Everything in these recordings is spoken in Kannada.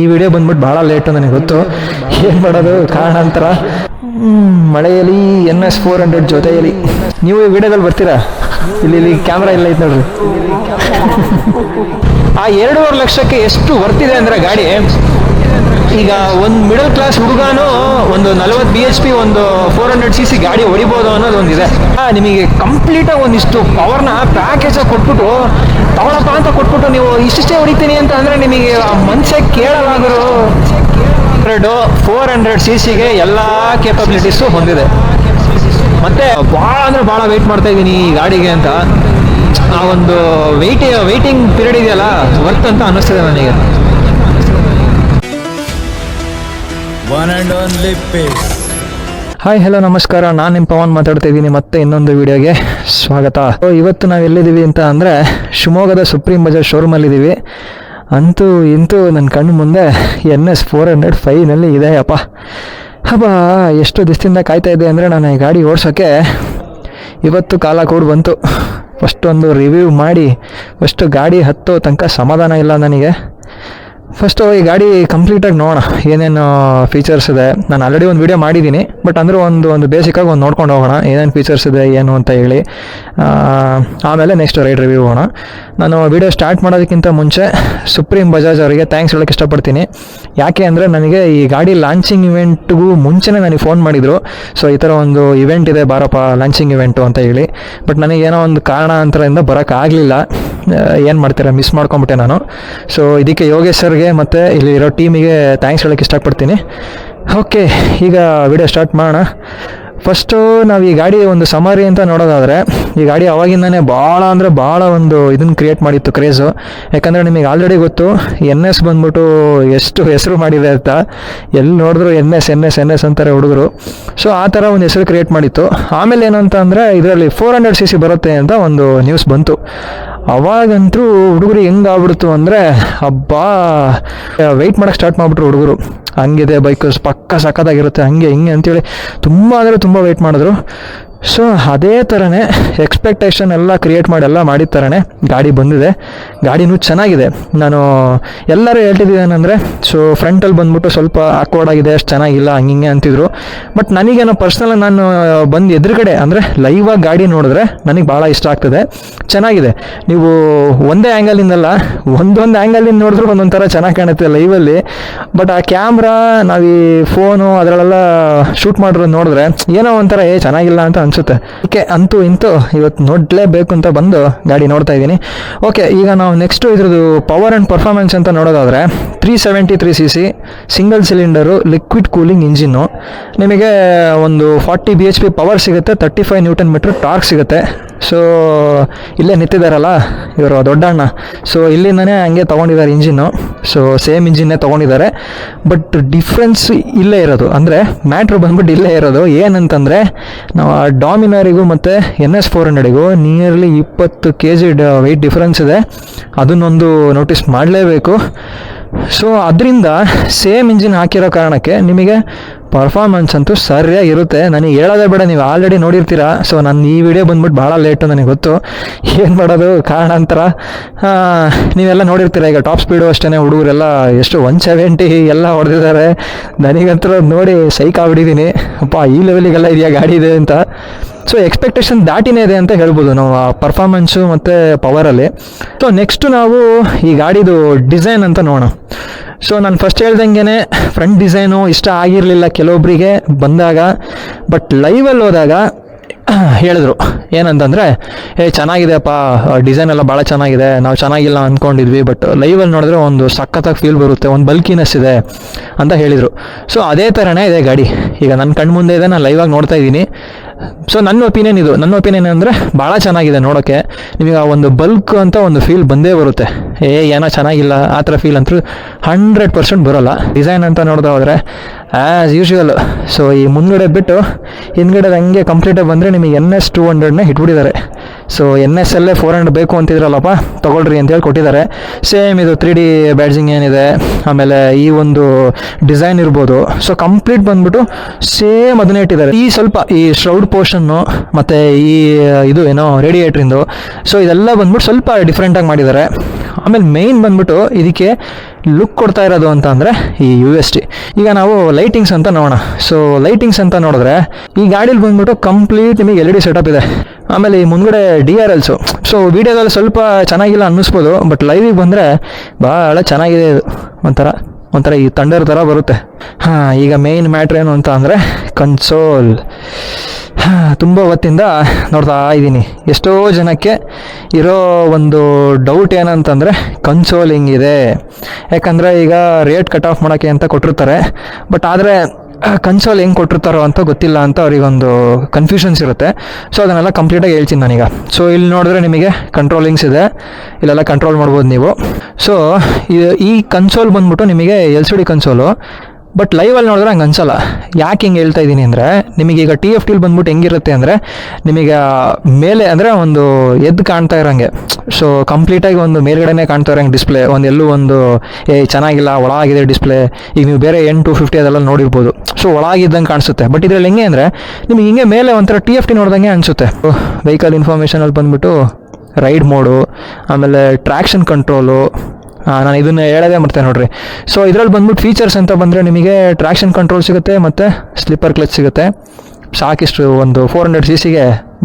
ಈ ವಿಡಿಯೋ ಬಂದ್ಬಿಟ್ಟು ಭಾಳ ಲೇಟು ನನಗೆ ಗೊತ್ತು. ಏನು ಮಾಡೋದು ಕಾರಣಾಂತರ. ಮಳೆಯಲ್ಲಿ NS400 ಜೊತೆಯಲ್ಲಿ ನೀವು ಈ ವಿಡಿಯೋದಲ್ಲಿ ಬರ್ತೀರಾ? ಇಲ್ಲಿ ಕ್ಯಾಮ್ರಾ ಇಲ್ಲ ಐತೆ ನೋಡ್ರಿ. ಆ 2.5 ಲಕ್ಷಕ್ಕೆ ಎಷ್ಟು ವರ್ತಿದೆ ಅಂದರೆ ಗಾಡಿ, ಈಗ ಒಂದು ಮಿಡಲ್ ಕ್ಲಾಸ್ ಹುಡುಗನೂ ಒಂದು 40 BHP ಒಂದು 400cc ಗಾಡಿ ಹೊಡಿಬೋದು ಅನ್ನೋದೊಂದಿದೆ. ನಿಮಗೆ ಕಂಪ್ಲೀಟಾಗಿ ಒಂದಿಷ್ಟು ಪವರ್ನ ಪ್ಯಾಕೇಜಾಗಿ ಕೊಟ್ಬಿಟ್ಟು ತಗೊಳಪ್ಪ ಅಂತ ಕೊಟ್ಬಿಟ್ಟು ನೀವು ಇಷ್ಟೇ ಹೊಡಿತೀನಿ ಅಂತ ಅಂದರೆ ನಿಮಗೆ ಮನಸ್ಸೇ ಕೇಳಲಾಗರು. 400cc ಎಲ್ಲ ಕೇಪಬಿಲಿಟೀಸು ಹೊಂದಿದೆ. ಮತ್ತೆ ಭಾಳ ಅಂದರೆ ಭಾಳ ವೆಯ್ಟ್ ಮಾಡ್ತಾ ಇದ್ದೀನಿ ಈ ಗಾಡಿಗೆ ಅಂತ. ಆ ಒಂದು ವೆಯ್ಟಿಂಗ್ ಪೀರಿಯಡ್ ಇದೆಯಲ್ಲ, ವರ್ತ್ ಅಂತ ಅನ್ನಿಸ್ತದೆ ನನಗೆ. ಹಾಯ್ ಹಲೋ ನಮಸ್ಕಾರ, ನಾನು ನಿಮ್ಮ ಪವನ್ ಮಾತಾಡ್ತಾ ಇದ್ದೀನಿ. ಮತ್ತೆ ಇನ್ನೊಂದು ವಿಡಿಯೋಗೆ ಸ್ವಾಗತ. ಇವತ್ತು ನಾವು ಎಲ್ಲಿದ್ದೀವಿ ಅಂತ ಅಂದರೆ ಶಿವಮೊಗ್ಗದ ಸುಪ್ರೀಂ ಬಜಾಜ್ ಶೋರೂಮಲ್ಲಿದ್ದೀವಿ. ಅಂತೂ ಇಂತೂ ನನ್ನ ಕಣ್ಣು ಮುಂದೆ NS400 ಫೈನಲ್ಲಿ ಇದೆ. ಹಬ್ಬ ಎಷ್ಟು ದಿವಸದಿಂದ ಕಾಯ್ತಾ ಇದ್ದೆ ಅಂದರೆ ನಾನು ಈ ಗಾಡಿ ಓಡಿಸೋಕ್ಕೆ ಇವತ್ತು ಕಾಲ ಕೂಡ ಬಂತು. ಫಸ್ಟ್ ಒಂದು ರಿವ್ಯೂ ಮಾಡಿ ಫಸ್ಟು ಗಾಡಿ ಹತ್ತೋ ತನಕ ಸಮಾಧಾನ ಇಲ್ಲ ನನಗೆ. ಫಸ್ಟು ಈ ಗಾಡಿ ಕಂಪ್ಲೀಟಾಗಿ ನೋಡೋಣ ಏನೇನು ಫೀಚರ್ಸ್ ಇದೆ. ನಾನು ಆಲ್ರೆಡಿ ಒಂದು ವೀಡಿಯೋ ಮಾಡಿದ್ದೀನಿ, ಬಟ್ ಅಂದರೆ ಒಂದು ಬೇಸಿಕಾಗಿ ಒಂದು ನೋಡ್ಕೊಂಡು ಹೋಗೋಣ ಏನೇನು ಫೀಚರ್ಸ್ ಇದೆ ಏನು ಅಂತ ಹೇಳಿ. ಆಮೇಲೆ ನೆಕ್ಸ್ಟ್ ರೈಡ್ ರಿವ್ಯೂ ಹೋಗೋಣ. ನಾನು ವೀಡಿಯೋ ಸ್ಟಾರ್ಟ್ ಮಾಡೋದಕ್ಕಿಂತ ಮುಂಚೆ ಸುಪ್ರೀಂ ಬಜಾಜ್ ಅವರಿಗೆ ಥ್ಯಾಂಕ್ಸ್ ಹೇಳೋಕ್ಕೆ ಇಷ್ಟಪಡ್ತೀನಿ. ಯಾಕೆ ಅಂದರೆ ನನಗೆ ಈ ಗಾಡಿ ಲಾಂಚಿಂಗ್ ಇವೆಂಟ್ಗೂ ಮುಂಚೆನೇ ನನಗೆ ಫೋನ್ ಮಾಡಿದರು. ಸೊ ಈ ಥರ ಒಂದು ಇವೆಂಟ್ ಇದೆ ಬಾರಪ್ಪ ಲಾಂಚಿಂಗ್ ಇವೆಂಟು ಅಂತ ಹೇಳಿ. ಬಟ್ ನನಗೇನೋ ಒಂದು ಕಾರಣಾಂತರದಿಂದ ಬರೋಕ್ಕಾಗಲಿಲ್ಲ. ಏನು ಮಾಡ್ತೀರಾ, ಮಿಸ್ ಮಾಡ್ಕೊಂಬಿಟ್ಟೆ ನಾನು. ಸೊ ಇದಕ್ಕೆ ಯೋಗೇಶ್ ಸರ್ಗೆ ಮತ್ತು ಇಲ್ಲಿರೋ ಟೀಮಿಗೆ ಥ್ಯಾಂಕ್ಸ್ ಹೇಳೋಕ್ಕೆ ಇಷ್ಟಪಡ್ತೀನಿ. ಓಕೆ, ಈಗ ವಿಡಿಯೋ ಸ್ಟಾರ್ಟ್ ಮಾಡೋಣ. ಫಸ್ಟು ನಾವು ಈ ಗಾಡಿ ಒಂದು ಸಮರಿ ಅಂತ ನೋಡೋದಾದರೆ, ಈ ಗಾಡಿ ಅವಾಗಿಂದನೇ ಭಾಳ ಅಂದರೆ ಭಾಳ ಒಂದು ಇದನ್ನು ಕ್ರಿಯೇಟ್ ಮಾಡಿತ್ತು, ಕ್ರೇಜು. ಯಾಕಂದರೆ ನಿಮಗೆ ಆಲ್ರೆಡಿ ಗೊತ್ತು NS ಬಂದ್ಬಿಟ್ಟು ಎಷ್ಟು ಹೆಸರು ಮಾಡಿದೆ ಅಂತ. ಎಲ್ಲಿ ನೋಡಿದ್ರು NS ಅಂತಾರೆ ಹುಡುಗರು. ಸೊ ಆ ಥರ ಒಂದು ಹೆಸರು ಕ್ರಿಯೇಟ್ ಮಾಡಿತ್ತು. ಆಮೇಲೆ ಏನಂತ ಅಂದರೆ ಇದರಲ್ಲಿ 400cc ಬರುತ್ತೆ ಅಂತ ಒಂದು ನ್ಯೂಸ್ ಬಂತು. ಅವಾಗಂತೂ ಹುಡುಗರು ಹೆಂಗೆ ಆಗ್ಬಿಡ್ತು ಅಂದರೆ ಹಬ್ಬಾ ವೆಯ್ಟ್ ಮಾಡೋಕ್ಕೆ ಸ್ಟಾರ್ಟ್ ಮಾಡಿಬಿಟ್ರು ಹುಡುಗರು. ಹಂಗಿದೆ ಬೈಕು ಪಕ್ಕ ಸಕ್ಕತ್ತಾಗಿರುತ್ತೆ ಹಂಗೆ ಹಿಂಗೆ ಅಂತೇಳಿ ತುಂಬ ಅಂದರೆ ತುಂಬ ವೆಯ್ಟ್ ಮಾಡಿದ್ರು. ಸೊ ಅದೇ ಥರನೇ ಎಕ್ಸ್ಪೆಕ್ಟೇಷನ್ ಎಲ್ಲ ಕ್ರಿಯೇಟ್ ಮಾಡಿ ಎಲ್ಲ ಮಾಡಿದ ಥರನೇ ಗಾಡಿ ಬಂದಿದೆ. ಗಾಡಿನೂ ಚೆನ್ನಾಗಿದೆ. ನಾನು ಎಲ್ಲರೂ ಹೇಳ್ತಿದ್ದೇನೆಂದರೆ, ಸೊ ಫ್ರಂಟಲ್ಲಿ ಬಂದ್ಬಿಟ್ಟು ಸ್ವಲ್ಪ ಆಕ್ವರ್ಡ್ ಆಗಿದೆ, ಅಷ್ಟು ಚೆನ್ನಾಗಿಲ್ಲ ಹಂಗೆ ಅಂತಿದ್ರು. ಬಟ್ ನನಗೇನೋ ಪರ್ಸ್ನಲ್ ನಾನು ಬಂದು ಎದುರುಗಡೆ ಅಂದರೆ ಲೈವಾಗಿ ಗಾಡಿ ನೋಡಿದ್ರೆ ನನಗೆ ಭಾಳ ಇಷ್ಟ ಆಗ್ತದೆ. ಚೆನ್ನಾಗಿದೆ. ನೀವು ಒಂದೇ ಆ್ಯಂಗಲಿಂದಲ್ಲ, ಒಂದೊಂದು ಆ್ಯಂಗಲಿಂದ ನೋಡಿದ್ರು ಒಂದೊಂದು ಥರ ಚೆನ್ನಾಗಿ ಕಾಣುತ್ತೆ ಲೈವಲ್ಲಿ. ಬಟ್ ಆ ಕ್ಯಾಮ್ರಾ ನಾವು ಈ ಫೋನು ಅದರಲ್ಲೆಲ್ಲ ಶೂಟ್ ಮಾಡಿರೋದು ನೋಡಿದ್ರೆ ಏನೋ ಒಂಥರ ಚೆನ್ನಾಗಿಲ್ಲ ಅಂತ ಅನಿಸುತ್ತೆ. ಓಕೆ, ಅಂತೂ ಇಂತೂ ಇವತ್ತು ನೋಡಲೇಬೇಕು ಅಂತ ಬಂದು ಗಾಡಿ ನೋಡ್ತಾ ಇದ್ದೀನಿ. ಓಕೆ, ಈಗ ನಾವು ನೆಕ್ಸ್ಟು ಇದ್ರದ್ದು ಪವರ್ ಆ್ಯಂಡ್ ಪರ್ಫಾರ್ಮೆನ್ಸ್ ಅಂತ ನೋಡೋದಾದರೆ 373cc single cylinder liquid cooling engine. ನಿಮಗೆ ಒಂದು 40 BHP ಪವರ್ ಸಿಗುತ್ತೆ, 35 Nm ಟಾರ್ಕ್ ಸಿಗುತ್ತೆ. ಸೊ ಇಲ್ಲೇ ನಿಂತಿದ್ದಾರಲ್ಲ ಇವರು ದೊಡ್ಡ ಅಣ್ಣ, ಸೊ ಇಲ್ಲಿಂದನೇ ಹಂಗೆ ತೊಗೊಂಡಿದ್ದಾರೆ ಇಂಜಿನ್ನು. ಸೊ ಸೇಮ್ ಇಂಜಿನ್ನೇ ತೊಗೊಂಡಿದ್ದಾರೆ. ಬಟ್ ಡಿಫ್ರೆನ್ಸ್ ಇಲ್ಲೇ ಇರೋದು ಅಂದರೆ ಮ್ಯಾಟ್ರ್ ಬಂದ್ಬಿಟ್ಟು ಇಲ್ಲೇ ಇರೋದು ಏನಂತಂದರೆ, ನಾವು ಡಾಮಿನರಿಗೂ ಮತ್ತು NS400ಗೂ ನಿಯರ್ಲಿ 20 kg ವೆಯ್ಟ್ ಡಿಫ್ರೆನ್ಸ್ ಇದೆ. ಅದನ್ನೊಂದು ನೋಟಿಸ್ ಮಾಡಲೇಬೇಕು. ಸೊ ಅದರಿಂದ ಸೇಮ್ ಇಂಜಿನ್ ಹಾಕಿರೋ ಕಾರಣಕ್ಕೆ ನಿಮಗೆ ಪರ್ಫಾರ್ಮೆನ್ಸ್ ಅಂತೂ ಸರಿಯಾಗಿರುತ್ತೆ. ನನಗೆ ಹೇಳೋದೇ ಬೇಡ, ನೀವು ಆಲ್ರೆಡಿ ನೋಡಿರ್ತೀರ. ಸೊ ನಾನು ಈ ವಿಡಿಯೋ ಬಂದ್ಬಿಟ್ಟು ಭಾಳ ಲೇಟು ನನಗೆ ಗೊತ್ತು. ಏನು ಮಾಡೋದು ಕಾರಣಾಂತರ. ನೀವೆಲ್ಲ ನೋಡಿರ್ತೀರ. ಈಗ ಟಾಪ್ ಸ್ಪೀಡು ಅಷ್ಟೇ ಹುಡುಗರೆಲ್ಲ ಎಷ್ಟು 170 ಎಲ್ಲ ಹೊಡೆದಿದ್ದಾರೆ. ನನಗಂತೂ ನೋಡಿ ಸೈಕ್ ಆಗ್ಬಿಟ್ಟಿದ್ದೀನಿ. ಅಪ್ಪ ಈ ಲೆವೆಲಿಗೆಲ್ಲ ಇದೆಯಾ ಗಾಡಿ ಇದೆ ಅಂತ. ಸೊ ಎಕ್ಸ್ಪೆಕ್ಟೇಷನ್ ದಾಟಿನೇ ಇದೆ ಅಂತ ಹೇಳ್ಬೋದು ನಾವು ಆ ಪರ್ಫಾರ್ಮೆನ್ಸು ಮತ್ತು ಪವರಲ್ಲಿ. ಸೊ ನೆಕ್ಸ್ಟು ನಾವು ಈ ಗಾಡಿದು ಡಿಸೈನ್ ಅಂತ ನೋಡೋಣ. ಸೊ ನಾನು ಫಸ್ಟ್ ಹೇಳ್ದಂಗೆ ಫ್ರಂಟ್ ಡಿಸೈನು ಇಷ್ಟ ಆಗಿರಲಿಲ್ಲ ಕೆಲವೊಬ್ಬರಿಗೆ ಬಂದಾಗ. ಬಟ್ ಲೈವಲ್ಲಿ ಹೋದಾಗ ಹೇಳಿದ್ರು ಏನಂತಂದರೆ, ಚೆನ್ನಾಗಿದೆಯಪ್ಪ ಡಿಸೈನ್ ಎಲ್ಲ ಭಾಳ ಚೆನ್ನಾಗಿದೆ, ನಾವು ಚೆನ್ನಾಗಿಲ್ಲ ಅಂದ್ಕೊಂಡಿದ್ವಿ, ಬಟ್ ಲೈವಲ್ಲಿ ನೋಡಿದ್ರೆ ಒಂದು ಸಖತ್ತಾಗಿ ಫೀಲ್ ಬರುತ್ತೆ, ಒಂದು ಬಲ್ಕಿನೆಸ್ ಇದೆ ಅಂತ ಹೇಳಿದರು. ಸೊ ಅದೇ ಥರನೇ ಇದೆ ಗಾಡಿ. ಈಗ ನನ್ನ ಕಣ್ಣು ಮುಂದೆ ಇದೆ, ನಾನು ಲೈವಾಗಿ ನೋಡ್ತಾ ಇದ್ದೀನಿ. ಸೊ ನನ್ನ ಒಪಿನಿಯನ್ ಅಂದರೆ ಭಾಳ ಚೆನ್ನಾಗಿದೆ ನೋಡೋಕ್ಕೆ. ನಿಮಗೆ ಒಂದು ಬಲ್ಕ್ ಅಂತ ಒಂದು ಫೀಲ್ ಬಂದೇ ಬರುತ್ತೆ. ಏನೋ ಚೆನ್ನಾಗಿಲ್ಲ ಆ ಥರ ಫೀಲ್ ಅಂತೂ 100% ಬರೋಲ್ಲ. ಡಿಸೈನ್ ಅಂತ ನೋಡ್ತಾ ಹೋದರೆ ಆ್ಯಸ್ ಯೂಶ್ವಲ್. ಸೊ ಈ ಮುಂದ್ಗಡೆ ಬಿಟ್ಟು ಹಿಂದ್ಗಡೆ ಹಂಗೆ ಕಂಪ್ಲೀಟಾಗಿ ಬಂದರೆ ನಿಮಗೆ NS200ನೇ ಇಟ್ಬಿಟ್ಟಿದ್ದಾರೆ. ಸೊ NSಲ್ಲೇ 400 ಬೇಕು ಅಂತಿದ್ರಲ್ಲಪ್ಪ ತೊಗೊಳ್ರಿ ಅಂತೇಳಿ ಕೊಟ್ಟಿದ್ದಾರೆ. ಸೇಮ್ ಇದು 3D ಬ್ಯಾಡ್ಜಿಂಗ್ ಏನಿದೆ, ಆಮೇಲೆ ಈ ಒಂದು ಡಿಸೈನ್ ಇರ್ಬೋದು. ಸೊ ಕಂಪ್ಲೀಟ್ ಬಂದ್ಬಿಟ್ಟು ಸೇಮ್ ಅದನ್ನೇ ಇಟ್ಟಿದ್ದಾರೆ. ಈ ಸ್ವಲ್ಪ ಈ ಶ್ರೌಡ್ ಪೋರ್ಷನ್ನು ಮತ್ತು ಈ ಇದು ಏನೋ ರೇಡಿಯೇಟ್ರಿಂದು, ಸೊ ಇದೆಲ್ಲ ಬಂದ್ಬಿಟ್ಟು ಸ್ವಲ್ಪ ಡಿಫ್ರೆಂಟಾಗಿ ಮಾಡಿದ್ದಾರೆ. ಆಮೇಲೆ ಮೇಯ್ನ್ ಬಂದ್ಬಿಟ್ಟು ಇದಕ್ಕೆ ಲುಕ್ ಕೊಡ್ತಾ ಇರೋದು ಅಂತ ಅಂದರೆ ಈ UST. ಈಗ ನಾವು ಲೈಟಿಂಗ್ಸ್ ಅಂತ ನೋಡೋಣ. ಸೊ ಲೈಟಿಂಗ್ಸ್ ಅಂತ ನೋಡಿದ್ರೆ ಈ ಗಾಡೀಲಿ ಬಂದ್ಬಿಟ್ಟು ಕಂಪ್ಲೀಟ್ ನಿಮಗೆ LED ಸೆಟಪ್ ಇದೆ. ಆಮೇಲೆ ಈ ಮುಂದ್ಗಡೆ DRLs. ಸೊ ವಿಡಿಯೋದಲ್ಲಿ ಸ್ವಲ್ಪ ಚೆನ್ನಾಗಿಲ್ಲ ಅನ್ನಿಸ್ಬೋದು, ಬಟ್ ಲೈವಿಗೆ ಬಂದರೆ ಭಾಳ ಚೆನ್ನಾಗಿದೆ ಇದು. ಒಂಥರ ಈ ಥಂಡರ್ ಥರ ಬರುತ್ತೆ. ಈಗ ಮೇಯ್ನ್ ಮ್ಯಾಟ್ರ್ ಏನು ಅಂತ ಅಂದರೆ ಕನ್ಸೋಲ್. ತುಂಬ ಹೊತ್ತಿಂದ ನೋಡ್ತಾ ಇದ್ದೀನಿ, ಎಷ್ಟೋ ಜನಕ್ಕೆ ಇರೋ ಒಂದು ಡೌಟ್ ಏನಂತಂದರೆ ಕನ್ಸೋಲ್ ಹಿಂಗಿದೆ. ಯಾಕಂದರೆ ಈಗ ರೇಟ್ ಕಟ್ ಆಫ್ ಮಾಡೋಕ್ಕೆ ಅಂತ ಕೊಟ್ಟಿರ್ತಾರೆ, ಬಟ್ ಆದರೆ ಕನ್ಸೋಲ್ ಹೆಂಗೆ ಕೊಟ್ಟಿರ್ತಾರೋ ಅಂತ ಗೊತ್ತಿಲ್ಲ ಅಂತ ಅವರಿಗೊಂದು ಕನ್ಫ್ಯೂಷನ್ಸ್ ಇರುತ್ತೆ. ಸೊ ಅದನ್ನೆಲ್ಲ ಕಂಪ್ಲೀಟಾಗಿ ಹೇಳ್ತೀನಿ ನಾನೀಗ. ಸೊ ಇಲ್ಲಿ ನೋಡಿದ್ರೆ ನಿಮಗೆ ಕಂಟ್ರೋಲಿಂಗ್ಸ್ ಇದೆ, ಇಲ್ಲೆಲ್ಲ ಕಂಟ್ರೋಲ್ ಮಾಡ್ಬೋದು ನೀವು. ಸೊ ಈ ಕನ್ಸೋಲ್ ಬಂದ್ಬಿಟ್ಟು ನಿಮಗೆ LCD ಕನ್ಸೋಲು, ಬಟ್ ಲೈವಲ್ಲಿ ನೋಡಿದ್ರೆ ಹಂಗೆ ಅನ್ಸಲ್ಲ. ಯಾಕೆ ಹಿಂಗೆ ಹೇಳ್ತಾ ಇದ್ದೀನಿ ಅಂದರೆ, ನಿಮಗೀಗ TFTಲಿ ಬಂದ್ಬಿಟ್ಟು ಹೆಂಗಿರುತ್ತೆ ಅಂದರೆ, ನಿಮಗೆ ಮೇಲೆ ಅಂದರೆ ಒಂದು ಎದ್ದು ಕಾಣ್ತಾ ಇರೋಂಗೆ, ಸೊ ಕಂಪ್ಲೀಟಾಗಿ ಒಂದು ಮೇಲ್ಗಡೆನೇ ಕಾಣ್ತಾ ಇರೋಂಗೆ ಡಿಸ್ಪ್ಲೇ, ಎಲ್ಲೂ ಒಂದು ಚೆನ್ನಾಗಿಲ್ಲ ಒಳಗಿದೆ ಡಿಸ್ಪ್ಲೇ. ಈಗ ನೀವು ಬೇರೆ N250 ಅದೆಲ್ಲ ನೋಡಿರ್ಬೋದು, ಸೊ ಒಳಗಿದ್ದಂಗೆ ಕಾಣಿಸುತ್ತೆ. ಬಟ್ ಇದರಲ್ಲಿ ಹೆಂಗೆ ಅಂದರೆ ನಿಮಗೆ ಹಿಂಗೆ ಮೇಲೆ ಒಂಥರ TFT ನೋಡ್ದಂಗೆ ಅನಿಸುತ್ತೆ. ವೆಹಿಕಲ್ ಇನ್ಫಾರ್ಮೇಷನಲ್ಲಿ ಬಂದ್ಬಿಟ್ಟು ರೈಡ್ ಮೋಡು, ಆಮೇಲೆ ಟ್ರ್ಯಾಕ್ಷನ್ ಕಂಟ್ರೋಲು. ನಾನು ಇದನ್ನು ಹೇಳೋದೇ ಮಾಡ್ತೇನೆ ನೋಡ್ರಿ. ಸೊ ಇದರಲ್ಲಿ ಬಂದ್ಬಿಟ್ಟು ಫೀಚರ್ಸ್ ಅಂತ ಬಂದರೆ ನಿಮಗೆ ಟ್ರ್ಯಾಕ್ಷನ್ ಕಂಟ್ರೋಲ್ ಸಿಗುತ್ತೆ ಮತ್ತು ಸ್ಲಿಪ್ಪರ್ ಕ್ಲಚ್ ಸಿಗುತ್ತೆ. ಸಾಕಿಷ್ಟು ಒಂದು 400cc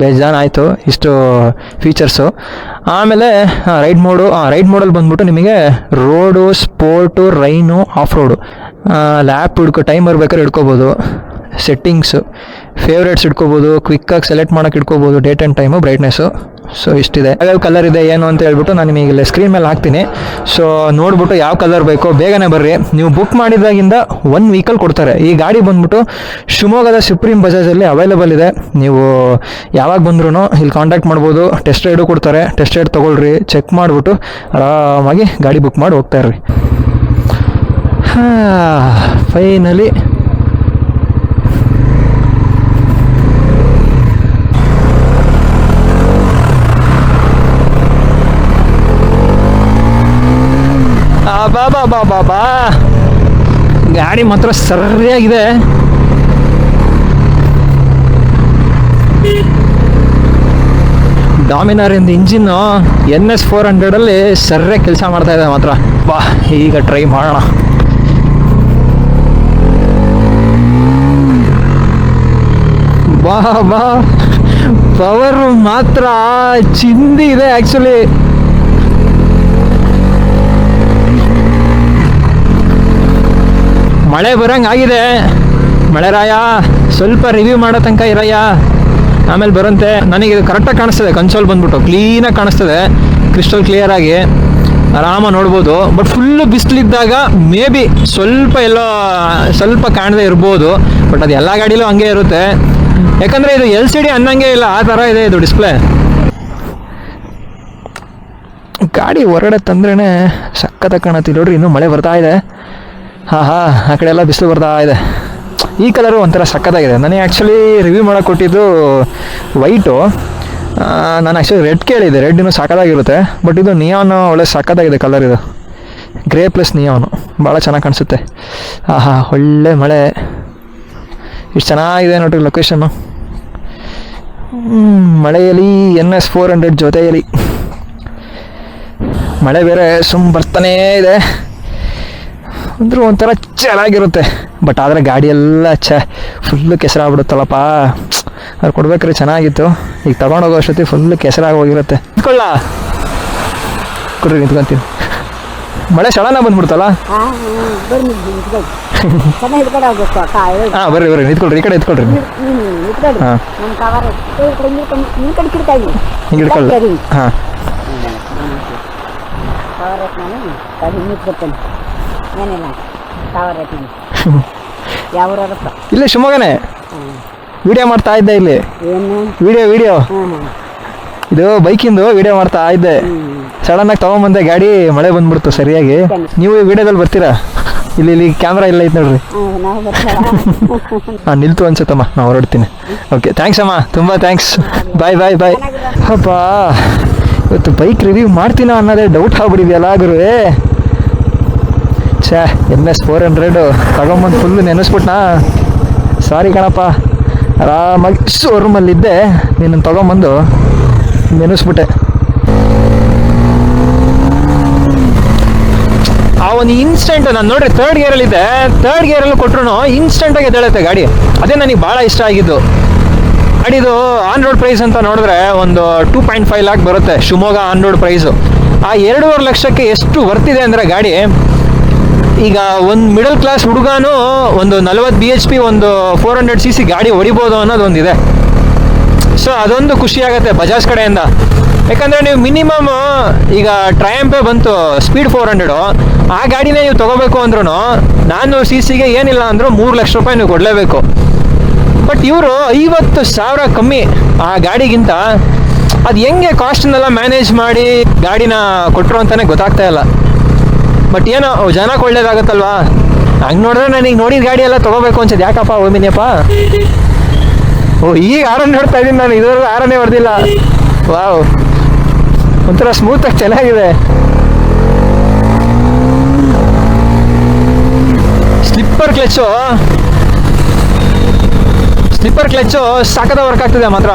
ಬೇಜಾನ್ ಆಯಿತು ಇಷ್ಟು ಫೀಚರ್ಸು. ಆಮೇಲೆ ರೈಡ್ ಮೋಡಲ್ಲಿ ಬಂದ್ಬಿಟ್ಟು ನಿಮಗೆ road, sport, rain, off road, lap timer ಬೇಕಾದ್ರೆ ಇಟ್ಕೋಬೋದು, ಸೆಟ್ಟಿಂಗ್ಸು, ಫೇವ್ರೇಟ್ಸ್ ಇಟ್ಕೋಬೋದು, ಕ್ವಿಕ್ಕಾಗಿ ಸೆಲೆಕ್ಟ್ ಮಾಡೋಕೆ ಇಟ್ಕೋಬೋದು, date and time, brightness. So ಇಷ್ಟಿದೆ. ಯಾವ್ಯಾವ ಕಲರ್ ಇದೆ ಏನು ಅಂತ ಹೇಳ್ಬಿಟ್ಟು ನಾನು ನಿಮಗೆ ಇಲ್ಲಿ ಸ್ಕ್ರೀನ್ ಮೇಲೆ ಹಾಕ್ತೀನಿ. ಸೊ ನೋಡ್ಬಿಟ್ಟು ಯಾವ ಕಲರ್ ಬೇಕೋ ಬೇಗನೆ ಬರ್ರಿ. ನೀವು ಬುಕ್ ಮಾಡಿದಾಗಿಂದ 1 ವೀಕಲ್ಲಿ ಕೊಡ್ತಾರೆ. ಈ ಗಾಡಿ ಬಂದ್ಬಿಟ್ಟು ಶಿವಮೊಗ್ಗದ ಸುಪ್ರೀಂ ಬಜಾಜಲ್ಲಿ ಅವೈಲೇಬಲ್ ಇದೆ. ನೀವು ಯಾವಾಗ ಬಂದ್ರೂ ಇಲ್ಲಿ ಕಾಂಟ್ಯಾಕ್ಟ್ ಮಾಡ್ಬೋದು. ಟೆಸ್ಟ್ ರೈಡು ಕೊಡ್ತಾರೆ. ಟೆಸ್ಟ್ ರೈಡ್ ತೊಗೊಳ್ರಿ, ಚೆಕ್ ಮಾಡಿಬಿಟ್ಟು ಆರಾಮಾಗಿ ಗಾಡಿ ಬುಕ್ ಮಾಡಿ ಹೋಗ್ತಾ ಇರ್ರಿ. ಫೈನಲಿ ಬಾ ಗಾಡಿ ಮಾತ್ರ ಸರಿಯಾಗಿದೆ. ಡಾಮಿನಾರ್ ಇಂದ ಇಂಜಿನ್ನು NS 400ಅಲ್ಲಿ ಸರಿಯಾಗಿ ಕೆಲಸ ಮಾಡ್ತಾ ಇದೆ ಮಾತ್ರ. ಬಾ ಈಗ ಟ್ರೈ ಮಾಡೋಣ. ಬಾ ಪವರ್ ಮಾತ್ರ ಚಿಂದಿ ಇದೆ ಆ್ಯಕ್ಚುಲಿ. ಮಳೆ ಬರೋಂಗಾಗಿದೆ. ಮಳೆ ರಾಯ ಸ್ವಲ್ಪ ರಿವ್ಯೂ ಮಾಡೋ ತನಕ ಇರಯ್ಯ, ಆಮೇಲೆ ಬರುತ್ತೆ. ನನಗೆ ಇದು ಕರೆಕ್ಟಾಗಿ ಕಾಣಿಸ್ತದೆ. ಕನ್ಸೋಲ್ ಬಂದ್ಬಿಟ್ಟು ಕ್ಲೀನಾಗಿ ಕಾಣಿಸ್ತದೆ, ಕ್ರಿಸ್ಟಲ್ ಕ್ಲಿಯರಾಗಿ ಆರಾಮಾಗಿ ನೋಡ್ಬೋದು. ಬಟ್ ಫುಲ್ಲು ಬಿಸಿಲಿದ್ದಾಗ ಮೇ ಬಿ ಸ್ವಲ್ಪ ಕಾಣದೇ ಇರ್ಬೋದು. ಬಟ್ ಅದು ಎಲ್ಲ ಗಾಡಿಲೂ ಹಂಗೆ ಇರುತ್ತೆ, ಯಾಕಂದರೆ ಇದು LCD ಅನ್ನಂಗೆ ಇಲ್ಲ, ಆ ಥರ ಇದೆ ಇದು ಡಿಸ್ಪ್ಲೇ. ಗಾಡಿ ಹೊರಗಡೆ ತಂದ್ರೇ ಸಖತ್ತಾಗಿ ಕಾಣುತ್ತೆ ನೋಡ್ರಿ. ಇನ್ನೂ ಮಳೆ ಬರ್ತಾ ಇದೆ. ಆ ಕಡೆ ಎಲ್ಲ ಬಿಸಿಲು ಬರ್ತಾ ಇದೆ. ಈ ಕಲರು ಒಂಥರ ಸಖತ್ತಾಗಿದೆ. ನನಗೆ ಆ್ಯಕ್ಚುಲಿ ರಿವ್ಯೂ ಮಾಡೋಕೆ ಕೊಟ್ಟಿದ್ದು ವೈಟು. ನಾನು ಆ್ಯಕ್ಚುಲಿ ರೆಡ್ ಕೇಳಿದ್ದೆ. ರೆಡ್ ಇನ್ನೂ ಸಖತ್ತಾಗಿರುತ್ತೆ, ಬಟ್ ಇದು ನಿಯಾನು ಒಳ್ಳೆ ಸಖತ್ತಾಗಿದೆ ಕಲರ್. ಇದು ಗ್ರೇ ಪ್ಲಸ್ ನಿಯಾನು ಭಾಳ ಚೆನ್ನಾಗಿ ಕಾಣಿಸುತ್ತೆ. ಒಳ್ಳೆ ಮಳೆ, ಇಷ್ಟು ಚೆನ್ನಾಗಿದೆ ನೋಡ್ರಿ ಲೊಕೇಶನ್ನು. ಮಳೆಯಲ್ಲಿ NS 400 ಜೊತೆಯಲ್ಲಿ ಮಳೆ ಬೇರೆ ಬರ್ತಾನೇ ಇದೆ. ಅಂದರೂ ಒಂಥರ ಚೆನ್ನಾಗಿರುತ್ತೆ. ಬಟ್ ಆದರೆ ಗಾಡಿ ಎಲ್ಲ ಫುಲ್ಲು ಕೆಸರಾಗ್ಬಿಡುತ್ತಲ್ಲಪ್ಪ. ಅದು ಕೊಡ್ಬೇಕ್ರಿ, ಚೆನ್ನಾಗಿತ್ತು. ಈಗ ತಗೊಂಡೋಗೋ ಅಷ್ಟೊತ್ತಿಗೆ ಫುಲ್ಲು ಕೆಸರಾಗಿ ಹೋಗಿರುತ್ತೆ. ಕೊಡ್ರಿ, ನಿಂತ್ಕೊಂತೀನಿ. ಮಳೆ ಸಡನ್ನ ಬಂದ್ಬಿಡ್ತಲ್ಲ. ಬರ್ರಿ ನಿಂತ್ಕೊಳ್ರಿ, ಈ ಕಡೆ ಎತ್ಕೊಳ್ರಿ. ಹಾಂ ಹಿಂಗೆ ಇಟ್ಕೊಳ್ಳಿ. ಹಾಂ ಇಲ್ಲೇ ಶಿವಮೊಗ್ಗನೇ ವಿಡಿಯೋ ಮಾಡ್ತಾ ಇದ್ದೆ. ಇಲ್ಲಿ ವಿಡಿಯೋ ಇದು ಬೈಕಿಂದು ವಿಡಿಯೋ ಮಾಡ್ತಾ ಇದ್ದೆ. ಸಡನ್ನಾಗಿ ತಗೊಂಬಂದೆ ಗಾಡಿ, ಮಳೆ ಬಂದ್ಬಿಡ್ತು ಸರಿಯಾಗಿ. ನೀವು ಈ ವಿಡಿಯೋದಲ್ಲಿ ಬರ್ತೀರಾ? ಇಲ್ಲಿ ಕ್ಯಾಮ್ರಾ ಇಲ್ಲ ಐತೆ ನೋಡ್ರಿ. ನಿಲ್ತು ಅನ್ಸುತ್ತಮ್ಮ, ನಾನು ಹೊರಡ್ತೀನಿ. ಓಕೆ, ಥ್ಯಾಂಕ್ಸ್ ಅಮ್ಮ, ತುಂಬ ಥ್ಯಾಂಕ್ಸ್. ಬಾಯ್. ಅಪ್ಪ ಇವತ್ತು ಬೈಕ್ ರಿವ್ಯೂ ಮಾಡ್ತೀನೋ ಅನ್ನೋದೇ ಡೌಟ್ ಆಗ್ಬಿಟ್ಟಿದೆಯಲ್ಲ ಗುರುವೇ. NS 400 ತಗೊಂಬಂದು ಫುಲ್ಲು ನೆನೆಸ್ಬಿಟ್ನಾ. ಸಾರಿ ಕಣಪ್ಪ, ಆರಾಮಾಗಿ ಶೋರೂಮಲ್ಲಿದ್ದೆ, ನೀನು ತೊಗೊಂಬಂದು ನೆನೆಸ್ಬಿಟ್ಟೆ. ಒಂದು ಇನ್ಸ್ಟೆಂಟ್, ನಾನು ನೋಡ್ರಿ ಥರ್ಡ್ ಗೇರಲ್ಲಿದ್ದೆ, ಥರ್ಡ್ ಗೇರಲ್ಲೂ ಕೊಟ್ಟರು ಇನ್ಸ್ಟೆಂಟಾಗಿ ಎದ್ದೇಳುತ್ತೆ ಗಾಡಿ. ಅದೇ ನನಗೆ ಭಾಳ ಇಷ್ಟ ಆಗಿದ್ದು. ಗಾಡಿದು ಆನ್ ರೋಡ್ ಪ್ರೈಸ್ ಅಂತ ನೋಡಿದ್ರೆ ಒಂದು 2.5 ಲ್ಯಾಕ್ ಬರುತ್ತೆ ಶಿವಮೊಗ್ಗ ಆನ್ ರೋಡ್ ಪ್ರೈಸು. ಆ 2.5 ಲಕ್ಷಕ್ಕೆ ಎಷ್ಟು ವರ್ತಿದೆ ಅಂದರೆ ಗಾಡಿ, ಈಗ ಒಂದು ಮಿಡಲ್ ಕ್ಲಾಸ್ ಹುಡುಗನೂ ಒಂದು 40 BHP ಒಂದು 400cc ಗಾಡಿ ಹೊಡಿಬೋದು ಅನ್ನೋದೊಂದಿದೆ. ಸೊ ಅದೊಂದು ಖುಷಿ ಆಗುತ್ತೆ ಬಜಾಜ್ ಕಡೆಯಿಂದ. ಯಾಕಂದರೆ ನೀವು ಮಿನಿಮಮ್ ಈಗ ಟ್ರಯಾಂಪೇ ಬಂತು ಸ್ಪೀಡ್ 400, ಆ ಗಾಡಿನೇ ನೀವು ತೊಗೋಬೇಕು ಅಂದ್ರೂ 400cc ಏನಿಲ್ಲ ಅಂದರೂ 3 ಲಕ್ಷ ರೂಪಾಯಿ ನೀವು ಕೊಡಲೇಬೇಕು. ಬಟ್ ಇವರು 50,000 ಕಮ್ಮಿ ಆ ಗಾಡಿಗಿಂತ. ಅದು ಹೆಂಗೆ ಕಾಸ್ಟನ್ನೆಲ್ಲ ಮ್ಯಾನೇಜ್ ಮಾಡಿ ಗಾಡಿನ ಕೊಟ್ಟರು ಅಂತಲೇ ಗೊತ್ತಾಗ್ತಾ ಇಲ್ಲ. ಬಟ್ ಏನೋ ಜನಕ್ಕೆ ಒಳ್ಳೇದಾಗುತ್ತಲ್ವಾ, ಹಂಗೆ ನೋಡಿದ್ರೆ ನನಗೆ ನೋಡಿದ ಗಾಡಿ ಎಲ್ಲ ತೊಗೋಬೇಕು ಅನ್ಸೋದು. ಯಾಕಪ್ಪ ಓಮಿನಿಯಪ್ಪ, ಈಗ ಆರನ್ ನೋಡ್ತಾ ಇದ್ದೀನಿ ನಾನು, ಇದರಲ್ಲಿ ಆರನೇ ಹೊಡೆದಿಲ್ಲ. ವಾವ್, ಒಂಥರ ಸ್ಮೂತಾಗಿ ಚೆನ್ನಾಗಿದೆ. ಸ್ಲಿಪ್ಪರ್ ಕ್ಲಚ್ಚು ಸಾಕದ ವರ್ಕ್ ಆಗ್ತಿದೆ ಮಾತ್ರ.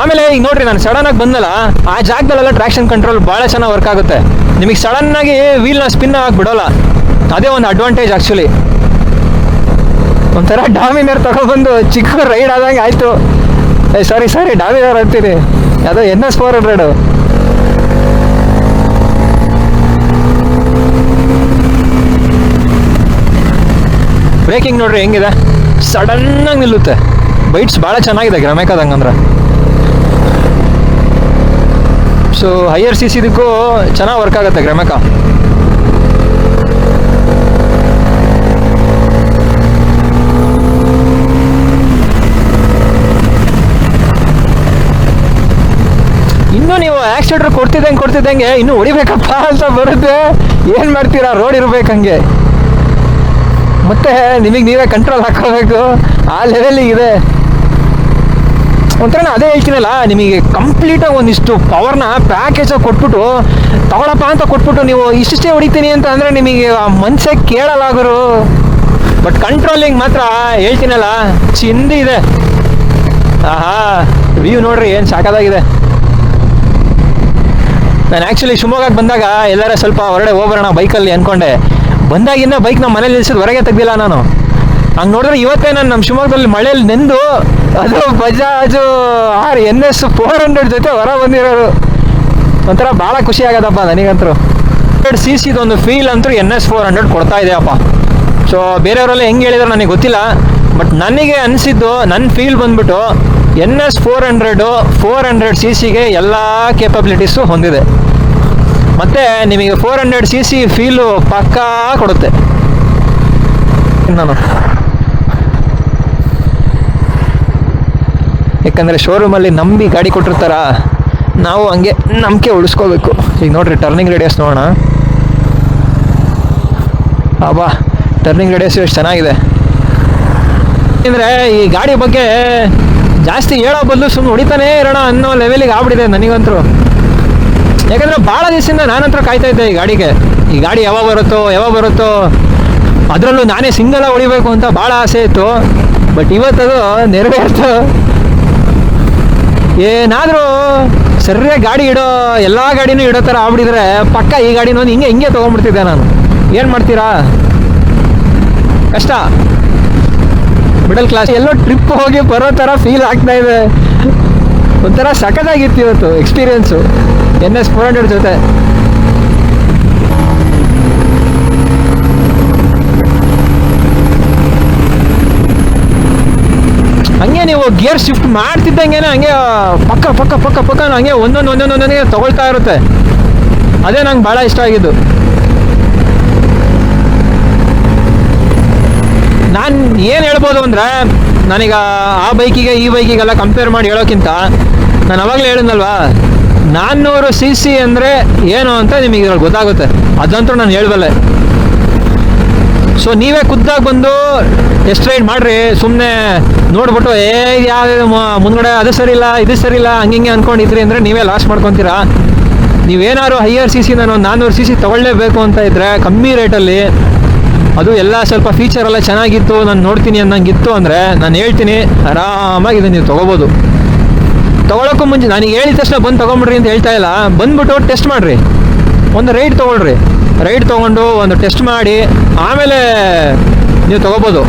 ಆಮೇಲೆ ಈಗ ನೋಡ್ರಿ, ನಾನು ಸಡನ್ನಾಗಿ ಬಂದಲ್ಲ, ಆ ಜಾಗದಲ್ಲೆಲ್ಲ ಟ್ರಾಕ್ಷನ್ ಕಂಟ್ರೋಲ್ ಭಾಳ ಚೆನ್ನಾಗಿ ವರ್ಕ್ ಆಗುತ್ತೆ. ನಿಮಗೆ ಸಡನ್ನಾಗಿ ವೀಲ್ನ ಸ್ಪಿನ್ ಆಗಿಬಿಡೋಲ್ಲ, ಅದೇ ಒಂದು ಅಡ್ವಾಂಟೇಜ್ ಆ್ಯಕ್ಚುಲಿ. ಒಂಥರ ಡಾಮಿನರ್ ತಗೊಬಂದು ಚಿಕ್ಕ ರೈಡ್ ಆದಂಗೆ ಆಯಿತು. ಸಾರಿ ಡಾಮಿನರ್ ಅಂತೀನಿ, ಅದು NS 400. ಬ್ರೇಕಿಂಗ್ ನೋಡ್ರಿ ಹೆಂಗಿದೆ, ಸಡನ್ನಾಗಿ ನಿಲ್ಲುತ್ತೆ. ಬೈಟ್ಸ್ ಭಾಳ ಚೆನ್ನಾಗಿದೆ ಗ್ರಮೆಕಾದಂಗಂದ್ರೆ. ಸೊ ಹೈಯರ್ CCದಕ್ಕೂ ಚೆನ್ನಾಗಿ ವರ್ಕ್ ಆಗುತ್ತೆ ಗ್ರಮೆಕಾ. ಇನ್ನೂ ನೀವು ಆಕ್ಸಿಲೇಟರ್ ಕೊಡ್ತಿದ್ದಂಗೆ ಇನ್ನೂ ಹೊಡಿಬೇಕಪ್ಪ ಅಂತ ಬರುತ್ತೆ. ಏನು ಮಾಡ್ತೀರಾ, ರೋಡ್ ಇರಬೇಕಂಗೆ, ಮತ್ತೆ ನಿಮಗೆ ನೀವೇ ಕಂಟ್ರೋಲ್ ಹಾಕೋಬೇಕು, ಆ ಲೆವೆಲಿಗಿದೆ. ಒಂಥರ ಅದೇ ಹೇಳ್ತೀನಲ್ಲ, ನಿಮಗೆ ಕಂಪ್ಲೀಟಾಗಿ ಒಂದಿಷ್ಟು ಪವರ್ನ ಪ್ಯಾಕೇಜಾಗಿ ಕೊಟ್ಬಿಟ್ಟು ತಗೊಳಪ್ಪ ಅಂತ ಕೊಟ್ಬಿಟ್ಟು ನೀವು ಇಷ್ಟೇ ಹೊಡಿತೀನಿ ಅಂತ ಅಂದರೆ ನಿಮಗೆ ಮನಸ್ಸೇ ಕೇಳಲಾಗರು. ಬಟ್ ಕಂಟ್ರೋಲಿಂಗ್ ಮಾತ್ರ ಹೇಳ್ತೀನಲ್ಲ ಚಿಂದಿ ಇದೆ. ಆಹಾ, ವ್ಯೂ ನೋಡ್ರಿ ಏನು ಸಾಕಾಗಿದೆ. ನಾನು ಆ್ಯಕ್ಚುಲಿ ಶಿವಮೊಗ್ಗಕ್ಕೆ ಬಂದಾಗ ಎಲ್ಲರ ಸ್ವಲ್ಪ ಹೊರಗಡೆ ಹೋಗ್ಬರೋಣ ಬೈಕಲ್ಲಿ ಅಂದ್ಕೊಂಡೆ. ಬಂದಾಗಿಂದ ಬೈಕ್ನ ಮನೇಲಿ ನಿಲ್ಸಿದ್ದು ಹೊರಗೆ ತೆಗ್ದಿಲ್ಲ ನಾನು. ಹಂಗೆ ನೋಡಿದ್ರೆ ಇವತ್ತೇ ನಾನು ನಮ್ಮ ಶಿವಮೊಗ್ಗದಲ್ಲಿ ಮಳೇಲಿ ನೆಂದು ಅದು ಬಜಾಜು NS 400 ಜೊತೆ ಹೊರ ಬಂದಿರೋರು. ಒಂಥರ ಭಾಳ ಖುಷಿ ಆಗೋದಪ್ಪ ನನಗಂತೂ. 100cc ಒಂದು ಫೀಲ್ ಅಂತೂ NS 400 ಕೊಡ್ತಾ ಇದೆಯಪ್ಪ. ಸೊ ಬೇರೆಯವರೆಲ್ಲ ಹೆಂಗೆ ಹೇಳಿದ್ರು ನನಗೆ ಗೊತ್ತಿಲ್ಲ, ಬಟ್ ನನಗೆ ಅನಿಸಿದ್ದು, ನನ್ನ ಫೀಲ್ ಬಂದ್ಬಿಟ್ಟು NS 400cc ಎಲ್ಲ ಕೇಪಬಿಲಿಟೀಸು ಹೊಂದಿದೆ. ಮತ್ತು ನಿಮಗೆ 400cc ಫೀಲು ಪಕ್ಕಾ ಕೊಡುತ್ತೆ. ನಾನು ಯಾಕಂದರೆ ಶೋರೂಮಲ್ಲಿ ನಂಬಿ ಗಾಡಿ ಕೊಟ್ಟಿರ್ತಾರ, ನಾವು ಹಂಗೆ ನಂಬಿಕೆ ಉಳಿಸ್ಕೋಬೇಕು. ಈಗ ನೋಡ್ರಿ ಟರ್ನಿಂಗ್ ರೇಡಿಯಸ್ ನೋಡೋಣ. ಅಬ್ಬಾ, ಟರ್ನಿಂಗ್ ರೇಡಿಯಸ್ ಎಷ್ಟು ಚೆನ್ನಾಗಿದೆ. ಅಂದರೆ ಈ ಗಾಡಿ ಬಗ್ಗೆ ಜಾಸ್ತಿ ಹೇಳೋ ಬದಲು ಸುಮ್ಮನೆ ಹೊಡಿತಾನೇ ಇರೋಣ ಅನ್ನೋ ಲೆವೆಲಿಗೆ ಆಗ್ಬಿಟ್ಟಿದೆ ನನಗಂತೂ. ಯಾಕಂದರೆ ಭಾಳ ದಿವಸದಿಂದ ನಾನಂತರ ಕಾಯ್ತಾ ಇದ್ದೆ ಈ ಗಾಡಿಗೆ. ಈ ಗಾಡಿ ಯಾವಾಗ ಬರುತ್ತೋ, ಅದರಲ್ಲೂ ನಾನೇ ಸಿಂಗಲ ಹೊಡಿಬೇಕು ಅಂತ ಭಾಳ ಆಸೆ ಇತ್ತು. ಬಟ್ ಇವತ್ತದು ನೆರವೇರ್ತು. ಏನಾದರೂ ಸರಿಯಾಗಿ ಗಾಡಿ ಎಲ್ಲ ಗಾಡಿನೂ ಇಡೋ ಥರ ಆಗ್ಬಿಟ್ಟಿದ್ರೆ ಪಕ್ಕ ಈ ಗಾಡಿನ ಒಂದು ಹಿಂಗೆ ತೊಗೊಂಡ್ಬಿಡ್ತಿದ್ದೆ ನಾನು. ಏನು ಮಾಡ್ತೀರಾ, ಕಷ್ಟ. ಮಿಡಲ್ ಕ್ಲಾಸ್ ಎಲ್ಲೋ ಟ್ರಿಪ್ ಹೋಗಿ ಬರೋ ಥರ ಫೀಲ್ ಆಗ್ತಾ ಇದೆ. ಒಂಥರ ಸಖತ್ತಾಗಿತ್ತು ಇವತ್ತು ಎಕ್ಸ್ಪೀರಿಯೆನ್ಸು NS 400 ಜೊತೆ. ಹಂಗೆ ನೀವು ಗೇರ್ ಶಿಫ್ಟ್ ಮಾಡ್ತಿದ್ದಂಗೆ ಹಂಗೆ ಪಕ್ಕ ಹಂಗೆ ಒಂದೊಂದೇ ತಗೊಳ್ತಾ ಇರುತ್ತೆ. ಅದೇ ನಂಗೆ ಭಾಳ ಇಷ್ಟ ಆಗಿದ್ದು. ನಾನು ಏನು ಹೇಳ್ಬೋದು ಅಂದರೆ, ನಾನೀಗ ಆ ಬೈಕಿಗೆ ಈ ಬೈಕಿಗೆಲ್ಲ ಕಂಪೇರ್ ಮಾಡಿ ಹೇಳೋಕ್ಕಿಂತ ನಾನು ಅವಾಗಲೇ ಹೇಳಿದ್ನಲ್ವಾ, 400cc ಅಂದರೆ ಏನು ಅಂತ ನಿಮಗೆ ಇದ್ರಲ್ಲಿ ಗೊತ್ತಾಗುತ್ತೆ. ಅದಂತೂ ನಾನು ಹೇಳಬಲ್ಲೆ. ಸೊ ನೀವೇ ಖುದ್ದಾಗಿ ಬಂದು ಟೆಸ್ಟ್ ರೈಡ್ ಮಾಡಿರಿ. ಸುಮ್ಮನೆ ನೋಡ್ಬಿಟ್ಟು ಯಾವ್ದು ಮುಂದ್ಗಡೆ ಅದು ಸರಿ ಇಲ್ಲ ಇದು ಸರಿ ಇಲ್ಲ ಹಂಗೆ ಅಂದ್ಕೊಂಡಿದ್ರಿ ಅಂದರೆ ನೀವೇ ಲಾಸ್ ಮಾಡ್ಕೊತೀರಾ. ನೀವೇನಾದ್ರು ಹೈಯರ್ CC ನಾನು ಒಂದು 400cc ತೊಗೊಳ್ಳೇಬೇಕು ಅಂತ ಇದ್ದರೆ ಕಮ್ಮಿ ರೇಟಲ್ಲಿ, ಅದು ಎಲ್ಲ ಸ್ವಲ್ಪ ಫೀಚರ್ ಎಲ್ಲ ಚೆನ್ನಾಗಿತ್ತು, ನಾನು ನೋಡ್ತೀನಿ ಅನ್ನಂಗಿತ್ತು ಅಂದರೆ ನಾನು ಹೇಳ್ತೀನಿ ಆರಾಮಾಗಿ ಇದನ್ನು ನೀವು ತೊಗೋಬೋದು. ತೊಗೊಳಕ್ಕೂ ಮುಂಚೆ ನನಗೆ ಹೇಳಿದ ತಕ್ಷಣ ಬಂದು ತೊಗೊಂಬಿಡ್ರಿ ಅಂತ ಹೇಳ್ತಾ ಇಲ್ಲ, ಬಂದುಬಿಟ್ಟು ಟೆಸ್ಟ್ ಮಾಡಿರಿ, ಒಂದು ರೈಡ್ ತೊಗೊಳ್ರಿ. ರೈಡ್ ತೊಗೊಂಡು ಒಂದು ಟೆಸ್ಟ್ ಮಾಡಿ ಆಮೇಲೆ ನೀವು ತೊಗೋಬೋದು.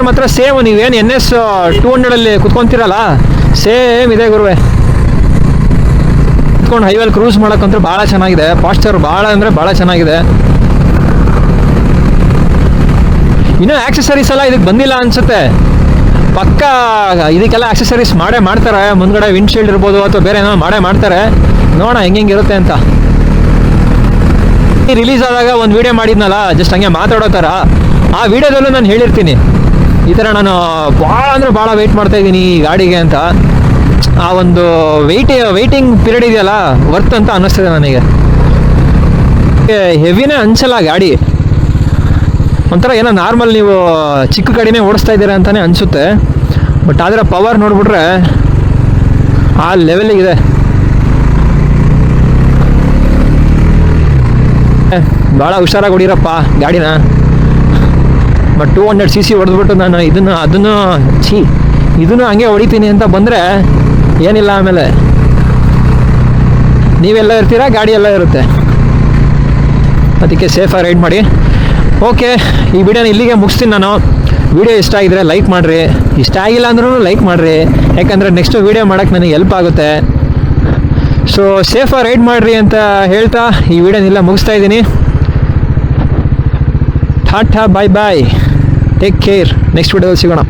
ಮಾತ್ರ ಸೇಮ್ ನೀವೇನು NS 200 ಕುತ್ಕೊತೀರಲ್ಲ ಸೇಮ್ ಇದೆ ಗುರುವೆ. ಕುತ್ಕೊಂಡು ಹೈವೇಲಿ ಕ್ರೂಸ್ ಮಾಡೋಕ್ಕಂತೂ ಭಾಳ ಚೆನ್ನಾಗಿದೆ. ಪಾಸ್ಚರ್ ಭಾಳ ಅಂದರೆ ಭಾಳ ಚೆನ್ನಾಗಿದೆ. ಇನ್ನೂ ಆಕ್ಸೆಸರೀಸ್ ಎಲ್ಲ ಇದಕ್ಕೆ ಬಂದಿಲ್ಲ ಅನಿಸುತ್ತೆ. ಪಕ್ಕ ಇದಕ್ಕೆಲ್ಲ ಆಕ್ಸೆಸರೀಸ್ ಮಾಡ್ತಾರೆ. ಮುಂದ್ಗಡೆ ವಿಂಡ್ಶೀಲ್ಡ್ ಇರ್ಬೋದು ಅಥವಾ ಬೇರೆ ಏನೋ ಮಾಡ್ತಾರೆ. ನೋಡೋಣ ಹೆಂಗಿರುತ್ತೆ ಅಂತ. ರಿಲೀಸ್ ಆದಾಗ ಒಂದು ವೀಡಿಯೋ ಮಾಡಿದ್ನಲ್ಲ ಜಸ್ಟ್ ಹಂಗೆ ಮಾತಾಡೋ ಥರ, ಆ ವಿಡಿಯೋದಲ್ಲೂ ನಾನು ಹೇಳಿರ್ತೀನಿ ಈ ಥರ ನಾನು ಭಾಳ ವೆಯ್ಟ್ ಮಾಡ್ತಾಯಿದ್ದೀನಿ ಈ ಗಾಡಿಗೆ ಅಂತ. ಆ ಒಂದು ವೆಯ್ಟಿಂಗ್ ಪೀರಿಯಡ್ ಇದೆಯಲ್ಲ ವರ್ತ್ ಅಂತ ಅನ್ನಿಸ್ತದೆ ನನಗೆ. ಹೆವಿನೇ ಅನ್ಸಲ್ಲ ಗಾಡಿ, ಒಂಥರ ಏನೋ ನಾರ್ಮಲ್ ನೀವು ಚಿಕ್ಕ ಗಾಡಿನೇ ಓಡಿಸ್ತಾ ಇದ್ದೀರಾ ಅಂತಲೇ ಅನಿಸುತ್ತೆ. ಬಟ್ ಆದರೆ ಪವರ್ ನೋಡಿಬಿಟ್ರೆ ಆ ಲೆವೆಲಿಗಿದೆ. ಭಾಳ ಹುಷಾರಾಗಿ ಹೊಡೀರಪ್ಪ ಗಾಡಿನ. ಬಟ್ 200cc ಹೊಡೆದ್ಬಿಟ್ಟು ನಾನು ಇದನ್ನು ಹಂಗೆ ಹೊಡಿತೀನಿ ಅಂತ ಬಂದರೆ ಏನಿಲ್ಲ. ಆಮೇಲೆ ನೀವೆಲ್ಲ ಇರ್ತೀರಾ, ಗಾಡಿ ಎಲ್ಲ ಇರುತ್ತೆ. ಅದಕ್ಕೆ ಸೇಫಾಗಿ ರೈಡ್ ಮಾಡಿ. ಓಕೆ, ಈ ವಿಡಿಯೋನ ಇಲ್ಲಿಗೆ ಮುಗಿಸ್ತೀನಿ ನಾನು. ವಿಡಿಯೋ ಇಷ್ಟ ಆಗಿದ್ರೆ ಲೈಕ್ ಮಾಡಿರಿ, ಇಷ್ಟ ಆಗಿಲ್ಲ ಅಂದ್ರೂ ಲೈಕ್ ಮಾಡಿರಿ, ಯಾಕಂದರೆ ನೆಕ್ಸ್ಟ್ ವಿಡಿಯೋ ಮಾಡೋಕ್ಕೆ ನನಗೆ ಹೆಲ್ಪ್ ಆಗುತ್ತೆ. ಸೊ ಸೇಫಾಗಿ ರೈಡ್ ಮಾಡಿರಿ ಅಂತ ಹೇಳ್ತಾ ಈ ವಿಡಿಯೋನೆಲ್ಲ ಮುಗಿಸ್ತಾ ಇದ್ದೀನಿ. ಟಾಟಾ, ಬಾಯ್ ಬಾಯ್, ಟೇಕ್ ಕೇರ್. ನೆಕ್ಸ್ಟ್ ವಿಡಿಯೋದಲ್ಲಿ ಸಿಗೋಣ.